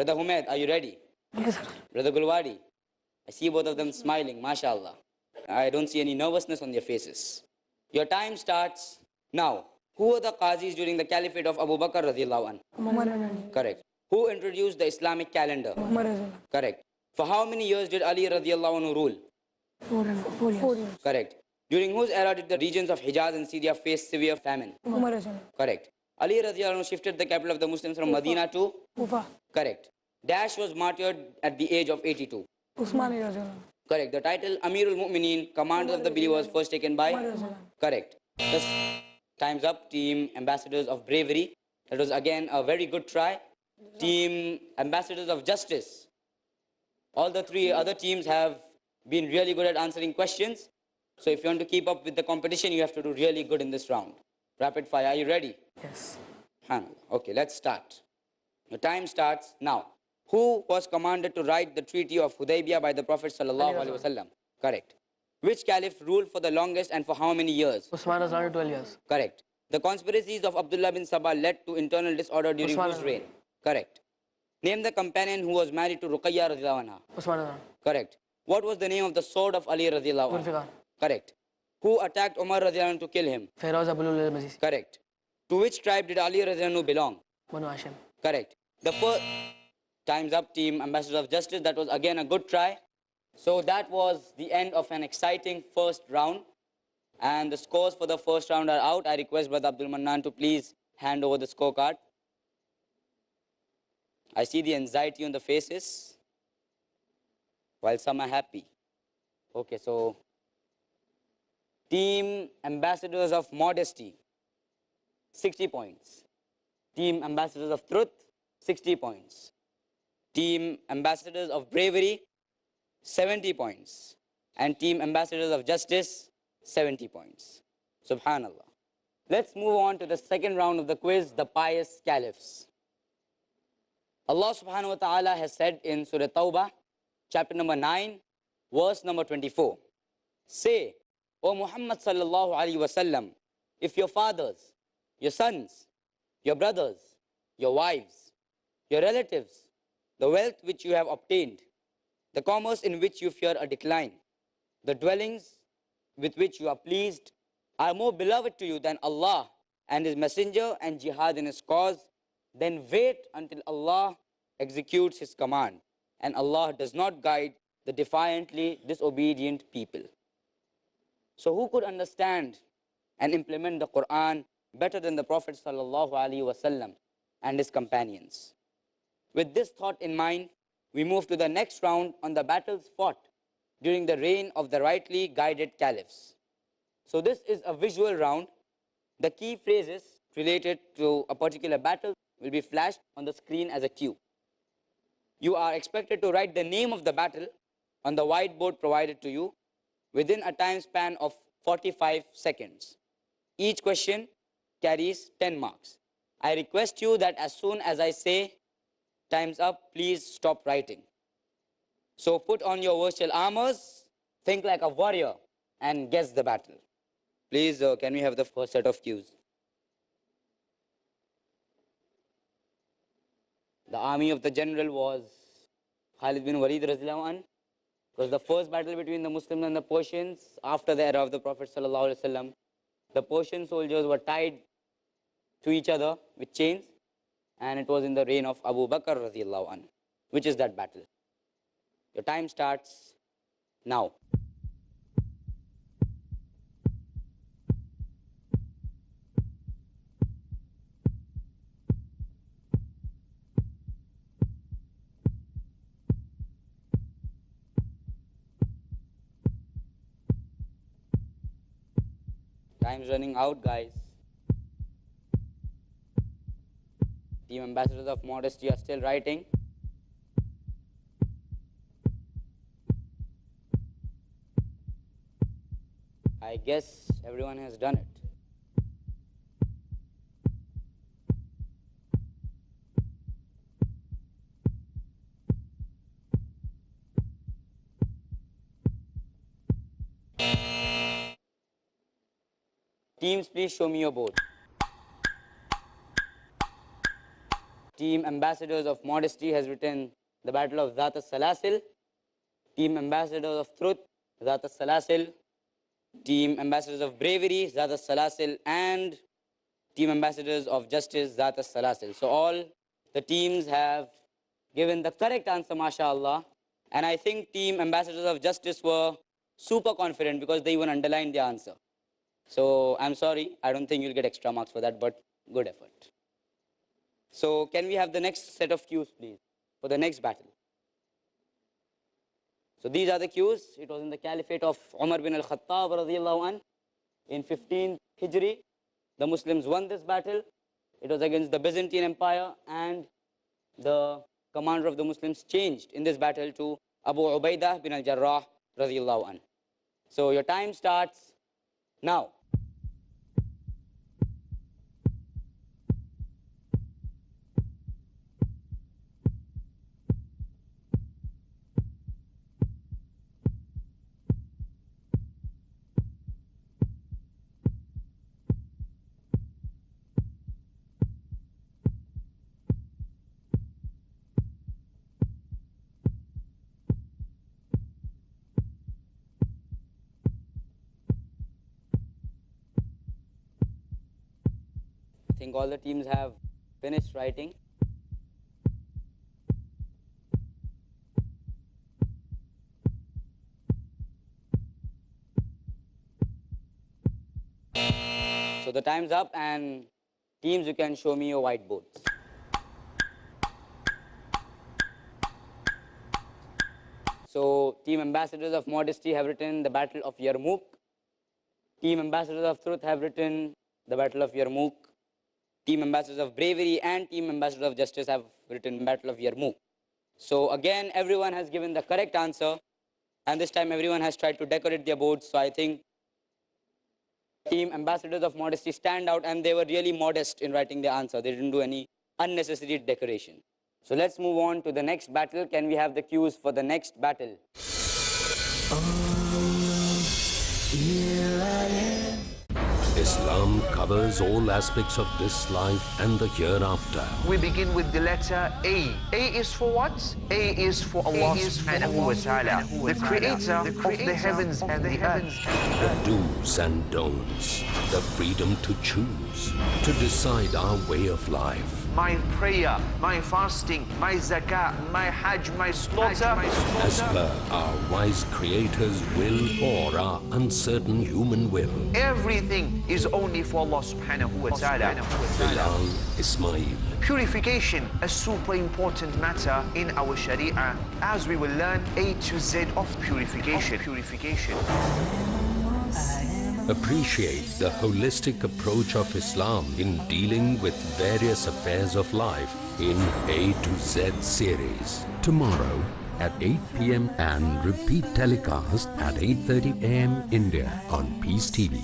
Brother Humaid, are you ready? Yes, sir. Brother Gulwadi, I see both of them smiling, mashallah. I don't see any nervousness on their faces. Your time starts now. Who were the qazis during the caliphate of Abu Bakr radiallahu anh? Umar and Correct. Who introduced the Islamic calendar? Umar as well. Correct. For how many years did Ali radiallahu anhu rule? 4 years. Correct. During whose era did the regions of Hijaz and Syria face severe famine? Umar as well. Correct. Ali radiallahu anhu shifted the capital of the Muslims from Medina to? Kufa. Correct. Dash was martyred at the age of 82. Usman as well. Correct. The title Amirul Mu'mineen, commander of the believers, first taken by? Umar as well. Correct. Thus, time's up, team ambassadors of bravery. That was again a very good try. Team ambassadors of justice. All the three other teams have been really good at answering questions. So if you want to keep up with the competition, you have to do really good in this round. Rapid fire, are you ready? Yes. Okay, let's start. The time starts now. Who was commanded to write the treaty of Hudaybiyah by the Prophet sallallahu alaihi wasallam? Correct. Which caliph ruled for the longest and for how many years? Usman was around 12 years. Correct. The conspiracies of Abdullah bin Sabah led to internal disorder during Usman whose reign? Correct. Name the companion who was married to Ruqayya radhiyallahu anha. Usman was around. Correct. What was the name of the sword of Ali radhiyallahu anhu? Zulfiqar. Correct. Who attacked Umar radhiyallahu anhu to kill him? Feroz Abul Mazisi. Correct. To which tribe did Ali radhiyallahu anhu belong? Banu Hashim. Correct. The first time's up, team ambassadors of justice. That was again a good try. So that was the end of an exciting first round. And the scores for the first round are out. I request Brother Abdul Mannan to please hand over the scorecard. I see the anxiety on the faces, while some are happy. Okay, so team ambassadors of modesty, 60 points. Team ambassadors of truth, 60 points. Team ambassadors of bravery, 70 points. And team ambassadors of justice, 70 points. Subhanallah. Let's move on to the second round of the quiz, the pious caliphs. Allah subhanahu wa ta'ala has said in Surah Tawbah, chapter number 9, verse number 24. Say, O Muhammad sallallahu alaihi wasallam, if your fathers, your sons, your brothers, your wives, your relatives, the wealth which you have obtained, the commerce in which you fear a decline, the dwellings with which you are pleased, are more beloved to you than Allah and His Messenger and jihad in His cause, then wait until Allah executes His command, and Allah does not guide the defiantly disobedient people. So who could understand and implement the Quran better than the Prophet sallallahu alaihi wasallam and his companions? With this thought in mind, we move to the next round on the battles fought during the reign of the rightly guided caliphs. So this is a visual round. The key phrases related to a particular battle will be flashed on the screen as a cue. You are expected to write the name of the battle on the whiteboard provided to you within a time span of 45 seconds. Each question carries 10 marks. I request you that as soon as I say time's up, please stop writing. So put on your virtual armors, think like a warrior, and guess the battle. Please, can we have the first set of cues? The army of the general was Khalid bin Walid radhiyallahu anh. It was the first battle between the Muslims and the Persians after the era of the Prophet sallallahu alaihi wasallam. The Persian soldiers were tied to each other with chains, and it was in the reign of Abu Bakr radhiyallahu anh. Which is that battle? Your time starts now. Time's running out, guys. Team ambassadors of modesty are still writing. I guess everyone has done it. Teams, please show me your board. Team Ambassadors of Modesty has written The Battle of Zat al-Salasil. Team Ambassadors of Truth, Zat al-Salasil. Team Ambassadors of Bravery, Zat al-Salasil. And Team Ambassadors of Justice, Zat al-Salasil. So all the teams have given the correct answer, mashallah. And I think Team Ambassadors of Justice were super confident because they even underlined the answer. So I'm sorry, I don't think you'll get extra marks for that, but good effort. So can we have the next set of cues, please, for the next battle? So these are the cues. It was in the caliphate of Umar bin al-Khattab radiyallahu anh. In 15th Hijri, the Muslims won this battle. It was against the Byzantine Empire, and the commander of the Muslims changed in this battle to Abu Ubaidah bin al-Jarrah radiyallahu anh. So your time starts now. I think all the teams have finished writing. So the time's up, and teams, you can show me your whiteboards. So Team Ambassadors of Modesty have written The Battle of Yarmouk. Team Ambassadors of Truth have written The Battle of Yarmouk. Team Ambassadors of Bravery and Team Ambassadors of Justice have written Battle of Yarmouk. So again, everyone has given the correct answer, and this time everyone has tried to decorate their boards. So I think Team Ambassadors of Modesty stand out, and they were really modest in writing their answer. They didn't do any unnecessary decoration. So let's move on to the next battle. Can we have the cues for the next battle? Islam covers all aspects of this life and the hereafter. We begin with the letter A. A is for what? A is for Allah subhanahu wa ta'ala, the creator of the heavens and the earth. The do's and don'ts, the freedom to choose, to decide our way of life. My prayer, my fasting, my zakah, my hajj, my slaughter. As per our wise creator's will or our uncertain human will. Everything is only for Allah subhanahu wa ta'ala. Ullal, Ismail. Purification, a super important matter in our Sharia, as we will learn A to Z of purification. Appreciate the holistic approach of Islam in dealing with various affairs of life in A to Z series. Tomorrow at 8 p.m. and repeat telecast at 8:30 a.m. India on Peace TV.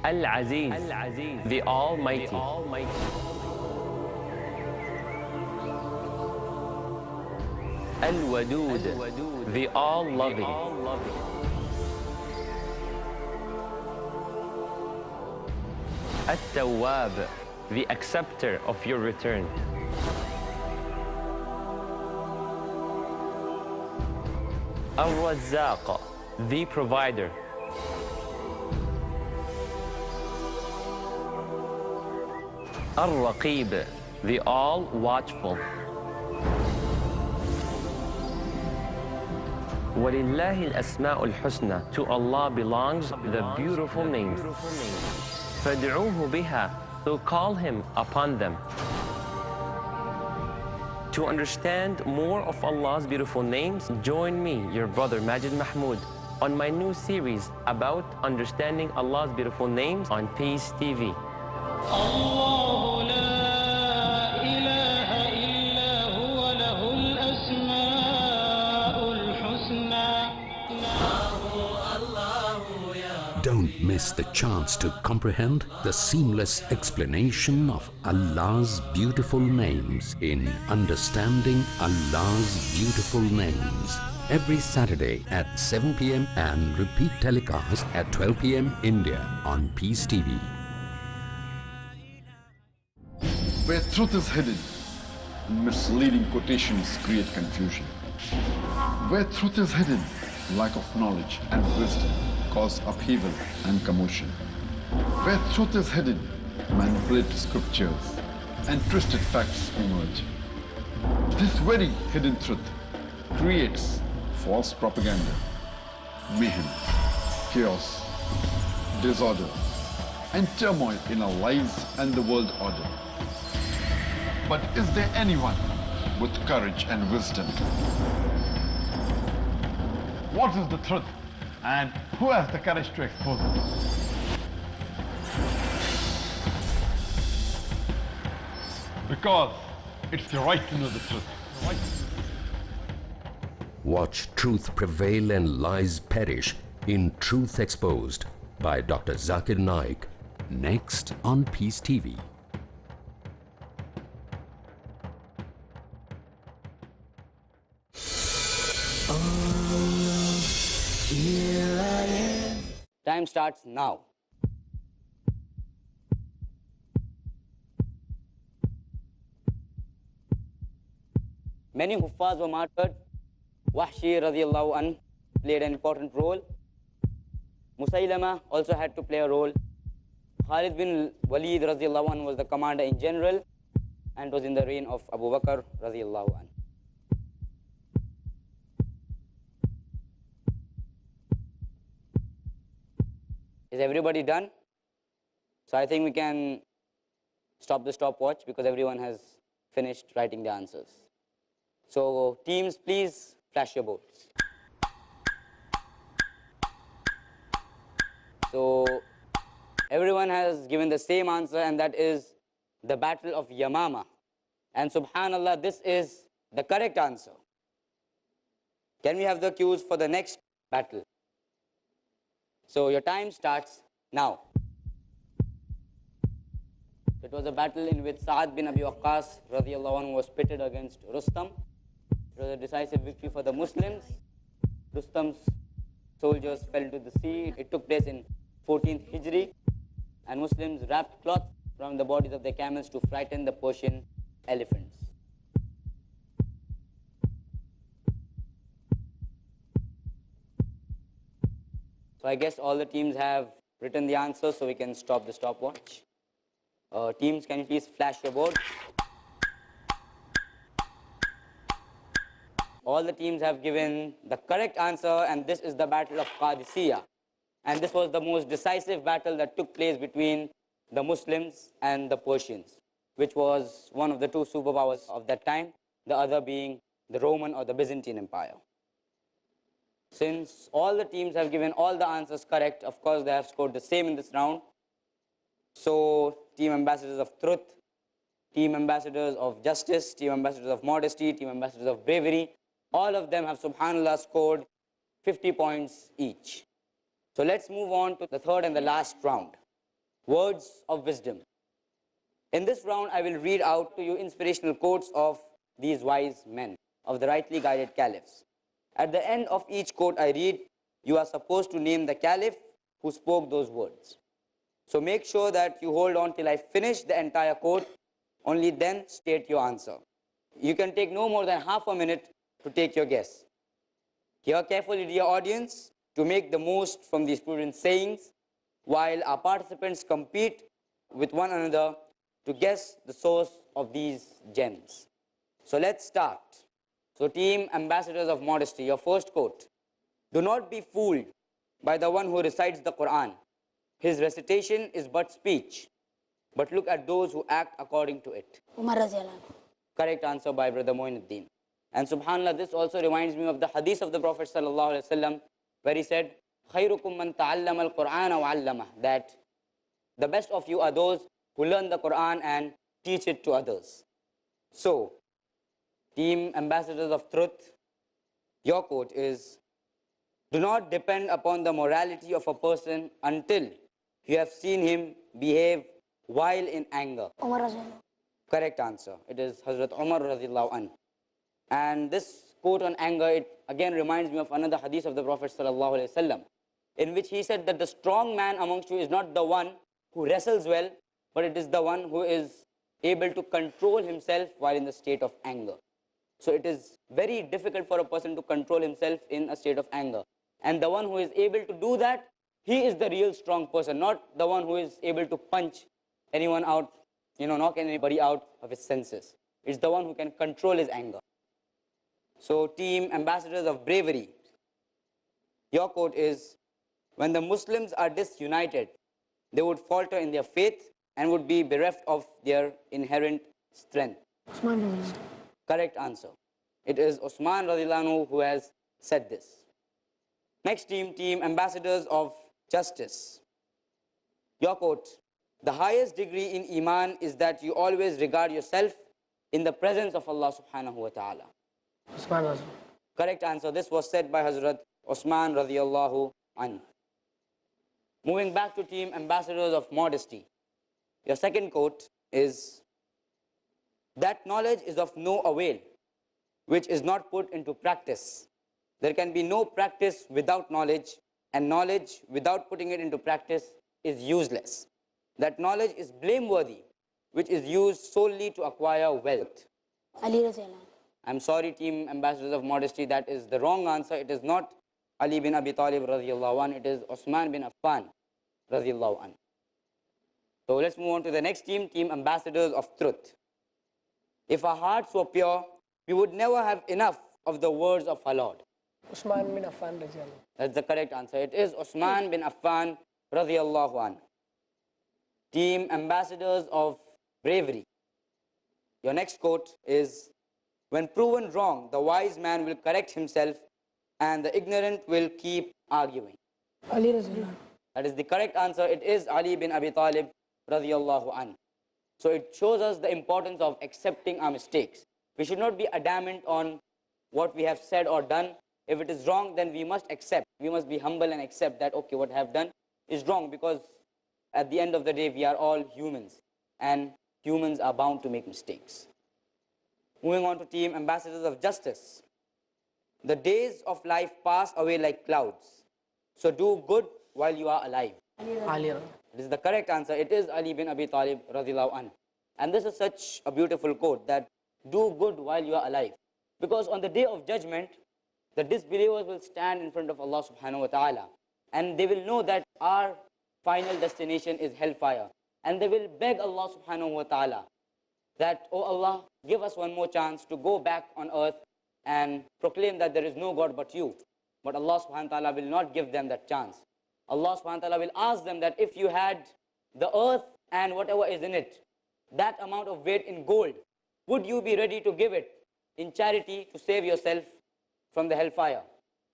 Al-Aziz, the Almighty. Al-Wadud, the All-Loving. At-Tawwab, the Acceptor of your return. Al-Razzaq, the Provider. Al-Raqib, the All-Watchful. وَلِلَّهِ الْأَسْمَاءُ الْحُسْنَى. To Allah belongs the beautiful names. فَادْعُوهُ بِهَا. So call Him upon them. To understand more of Allah's beautiful names, join me, your brother Majid Mahmood, on my new series about understanding Allah's beautiful names on Peace TV. الله لا إله إلا هو له الأسماء Don't miss the chance to comprehend the seamless explanation of Allah's beautiful names in Understanding Allah's Beautiful Names. Every Saturday at 7 p.m. and repeat telecast at 12 p.m. India on Peace TV. Where truth is hidden, misleading quotations create confusion. Where truth is hidden, lack of knowledge and wisdom cause upheaval and commotion. Where truth is hidden, manipulated scriptures and twisted facts emerge. This very hidden truth creates false propaganda, mayhem, chaos, disorder, and turmoil in our lives and the world order. But is there anyone with courage and wisdom? What is the truth? And who has the courage to expose it? Because it's your right to know the truth. Watch Truth Prevail and Lies Perish in Truth Exposed by Dr. Zakir Naik. Next on Peace TV. Time starts now. Many Huffaz were martyred. Wahshi radiallahu anh played an important role. Musaylama also had to play a role. Khalid bin Walid radiallahu anh was the commander in general and was in the reign of Abu Bakr radiallahu anh. Is everybody done? So I think we can stop the stopwatch because everyone has finished writing the answers. So teams, please flash your boards. So everyone has given the same answer, and that is the Battle of Yamama. And subhanallah, this is the correct answer. Can we have the cues for the next battle? So your time starts now. It was a battle in which Sa'ad bin Abi Waqqas radiallahu anhu was pitted against Rustam. It was a decisive victory for the Muslims. Rustam's soldiers fell into the sea. It took place in 14th Hijri, and Muslims wrapped cloth around the bodies of their camels to frighten the Persian elephants. So I guess all the teams have written the answers, so we can stop the stopwatch. Teams, can you please flash your board? All the teams have given the correct answer, and this is the Battle of Qadisiyah. And this was the most decisive battle that took place between the Muslims and the Persians, which was one of the two superpowers of that time, the other being the Roman or the Byzantine Empire. Since all the teams have given all the answers correct, of course they have scored the same in this round. So team ambassadors of truth, team ambassadors of justice, team ambassadors of modesty, team ambassadors of bravery, all of them have subhanallah scored 50 points each. So let's move on to the third and the last round, words of wisdom. In this round I will read out to you inspirational quotes of these wise men, of the rightly guided caliphs. At the end of each quote I read, you are supposed to name the caliph who spoke those words. So make sure that you hold on till I finish the entire quote, only then state your answer. You can take no more than half a minute to take your guess. Hear carefully, dear audience, to make the most from these prudent sayings, while our participants compete with one another to guess the source of these gems. So let's start. So team ambassadors of modesty, your first quote. Do not be fooled by the one who recites the Quran. His recitation is but speech. But look at those who act according to it. Umar Radiallahu anhu. Correct answer by Brother Moinuddin. And subhanAllah, this also reminds me of the hadith of the Prophet sallallahu alaihi wasallam, where he said, خَيْرُكُمْ مَنْ تَعَلَّمَ الْقُرْآنَ وَعَلَّمَهُ, that the best of you are those who learn the Quran and teach it to others. So, team ambassadors of truth, your quote is, Do not depend upon the morality of a person until you have seen him behave while in anger. Umar radiallahu. Correct answer. It is Hazrat Umar radiallahu anh. And this quote on anger, it again reminds me of another hadith of the Prophet sallallahu alaihi wasallam, in which he said that the strong man amongst you is not the one who wrestles well, but it is the one who is able to control himself while in the state of anger. So it is very difficult for a person to control himself in a state of anger. And the one who is able to do that, he is the real strong person, not the one who is able to punch anyone out, knock anybody out of his senses. It's the one who can control his anger. So team ambassadors of bravery, your quote is, when the Muslims are disunited, they would falter in their faith and would be bereft of their inherent strength. Usman radiallahu. Correct answer. It is Usman radiallahu anhu who has said this. Next team ambassadors of justice. Your quote, the highest degree in Iman is that you always regard yourself in the presence of Allah subhanahu wa ta'ala. Usman radiallahu. Correct answer. This was said by Hazrat Usman radiallahu anhu. Moving back to team ambassadors of modesty. Your second quote is, that knowledge is of no avail, which is not put into practice. There can be no practice without knowledge, and knowledge without putting it into practice is useless. That knowledge is blameworthy, which is used solely to acquire wealth. Ali radiallahu. I'm sorry, team ambassadors of modesty, that is the wrong answer. It is not Ali bin Abi Talib radiallahu anh, it is Osman bin Affan radiallahu anh. So let's move on to the next team ambassadors of truth. If our hearts were pure, we would never have enough of the words of our Lord. Usman bin Affan radiallahu. That's the correct answer. It is Osman bin Affan radiallahu anh. Team ambassadors of bravery. Your next quote is, when proven wrong, the wise man will correct himself and the ignorant will keep arguing. Ali radiallahu. That is the correct answer. It is Ali bin Abi Talib radiallahu anh. So it shows us the importance of accepting our mistakes. We should not be adamant on what we have said or done. If it is wrong, then we must accept. We must be humble and accept that, okay, what I have done is wrong, because at the end of the day, we are all humans, and humans are bound to make mistakes. Moving on to team ambassadors of justice. The days of life pass away like clouds. So do good while you are alive. Ali radiallahu. This is the correct answer. It is Ali bin Abi Talib radiallahu anh. And this is such a beautiful quote, that do good while you are alive. Because on the day of judgment, the disbelievers will stand in front of Allah subhanahu wa ta'ala, and they will know that our final destination is hellfire. And they will beg Allah subhanahu wa ta'ala that, oh Allah, give us one more chance to go back on earth and proclaim that there is no God but you. But Allah subhanahu wa ta'ala will not give them that chance. Allah subhanahu wa ta'ala will ask them that if you had the earth and whatever is in it, that amount of weight in gold, would you be ready to give it in charity to save yourself from the hellfire?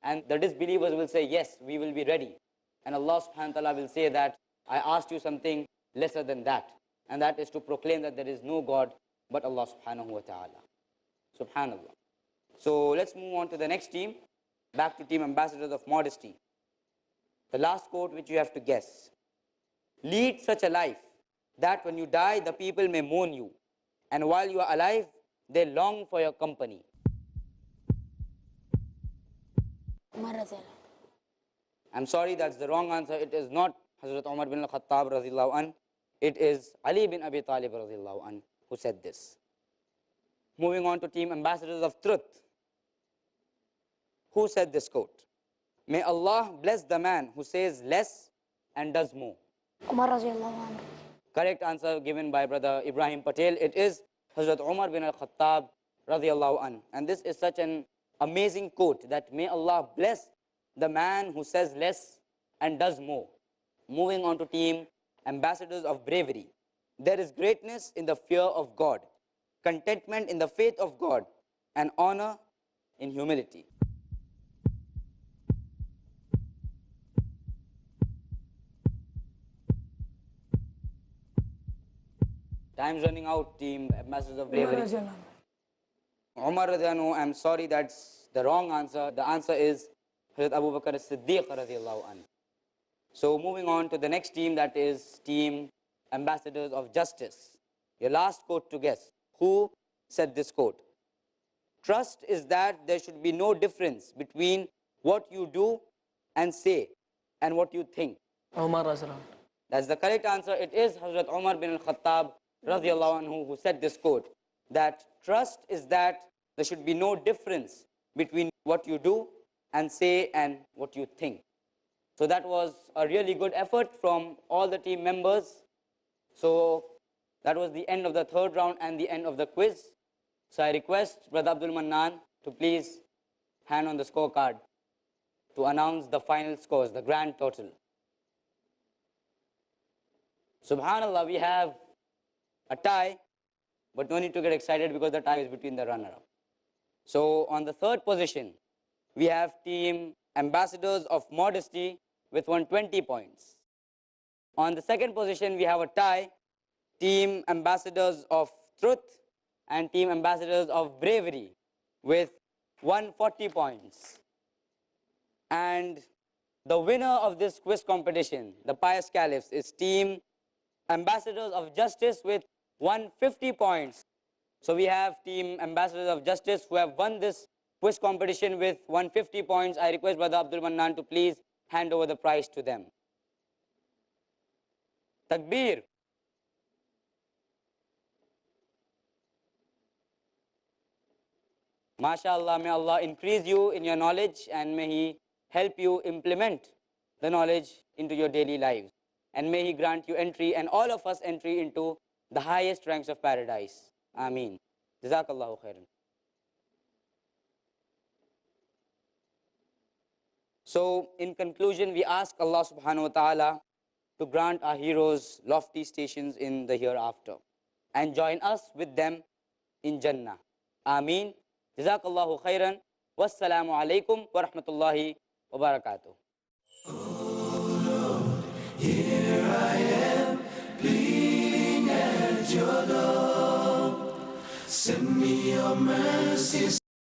And the disbelievers will say, yes, we will be ready. And Allah subhanahu wa ta'ala will say that, I asked you something lesser than that. And that is to proclaim that there is no God but Allah subhanahu wa ta'ala. Subhanallah. So let's move on to the next team. Back to team ambassadors of modesty. The last quote which you have to guess. Lead such a life that when you die, the people may mourn you, and while you are alive, they long for your company. Umar radiallahu. I'm sorry, that's the wrong answer. It is not Hazrat Umar bin al-Khattab radiallahu anh. It is Ali bin Abi Talib radiallahu anh who said this. Moving on to team ambassadors of truth. Who said this quote? May Allah bless the man who says less and does more. Umar radiallahu anhu. Correct answer given by brother Ibrahim Patel. It is Hazrat Umar bin al-Khattab radiallahu anh. And this is such an amazing quote, that may Allah bless the man who says less and does more. Moving on to team ambassadors of bravery. There is greatness in the fear of God, contentment in the faith of God, and honor in humility. Time's running out, team ambassadors of bravery. Umar radiallahu, I'm sorry, that's the wrong answer. The answer is Hazrat Abu Bakr as-Siddiq radiallahu anhu. So moving on to the next team, that is Team Ambassadors of Justice. Your last quote to guess. Who said this quote? Trust is that there should be no difference between what you do and say and what you think. Umar radiallahu anhu. That's the correct answer. It is Hazrat Umar bin al-Khattab radiallahu anhu who said this quote, that trust is that there should be no difference between what you do and say and what you think. So that was a really good effort from all the team members. So that was the end of the third round and the end of the quiz. So I request Brother Abdul Mannan to please hand on the scorecard to announce the final scores, the grand total. Subhanallah, we have a tie, but no need to get excited because the tie is between the runner-up. So on the third position, we have Team Ambassadors of Modesty with 120 points. On the second position, we have a tie, Team Ambassadors of Truth and Team Ambassadors of Bravery with 140 points. And the winner of this quiz competition, the Pious Caliphs, is Team Ambassadors of Justice with 150 points. So we have Team Ambassadors of Justice who have won this quiz competition with 150 points. I request Brother Abdul Mannan to please hand over the prize to them. Takbir. MashaAllah, may Allah increase you in your knowledge and may He help you implement the knowledge into your daily lives. And may He grant you entry and all of us entry into the highest ranks of paradise. Ameen. Jazakallahu khairan. So in conclusion, we ask Allah subhanahu wa ta'ala to grant our heroes lofty stations in the hereafter and join us with them in Jannah. Ameen. Jazakallahu khairan. Wassalamu alaikum wa rahmatullahi wa barakatuh. Here I am, pleading at your door. Send me your mercy.